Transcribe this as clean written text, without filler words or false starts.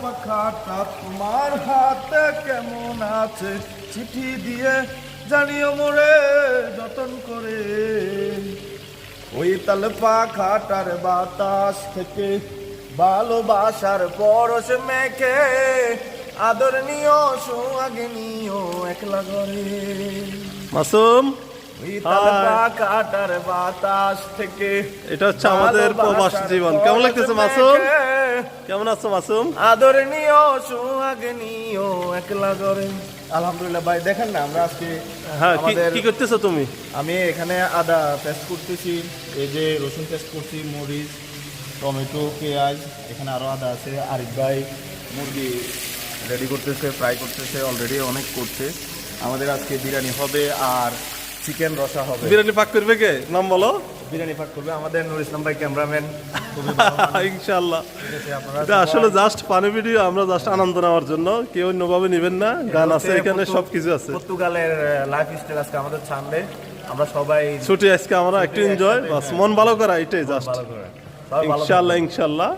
পাখাটা তোমার হাতে কেমন আছে, চিঠি দিয়ে জানিও মোরে যতন করে। ওই তাল পাখাটার বাতাস থেকে ভালোবাসার পরশ মেখে আদর নিও সোহাগ নিও একলা ঘরে। মাসুম, ওই তাল পাখাটার বাতাস থেকে এটা হচ্ছে আমাদের প্রবাস জীবন। কেমন লাগতেছে মাসুম? কেমন আছো মাসুম? আদর নিও সোহাগ নিও একলা ঘরে। আলহামদুলিল্লাহ ভাই, দেখেন না আমরা আজকে হ্যাঁ, কি করতেছো তুমি? আমি এখানে আদা পেস্ট করতেছি, এই যে রসুন পেস্ট করছি, মরিচ, টমেটো, পেঁয়াজ, এখানে আরও আদা আছে। আরিফ ভাই মুরগি রেডি করতেছে, ফ্রাই করতেছে, অলরেডি অনেক করছে। আমাদের আজকে বিরিয়ানি হবে আর চিকেন রসা হবে। বিরিয়ানি পাক করবে কে? নাম বলো। বিরিয়ানি পাক করবে আমাদের নুর ইসলাম ভাই, ক্যামেরাম্যান। ইনশাআল্লাহ। এটা আসলে জাস্ট পানি ভিডিও, আমরা জাস্ট আনন্দ নেওয়ার জন্য, কেউ অন্যভাবে নেবেন না। গান আছে এখানে, সবকিছু আছে। পর্তুগালের লাইফ স্টাইল আজকে আমাদের সামনে, আমরা সবাই ছুটি আজকে আমরা একটু এনজয়, বাস মন ভালো করা, এটাই জাস্ট। ইনশাআল্লাহ ইনশাআল্লাহ।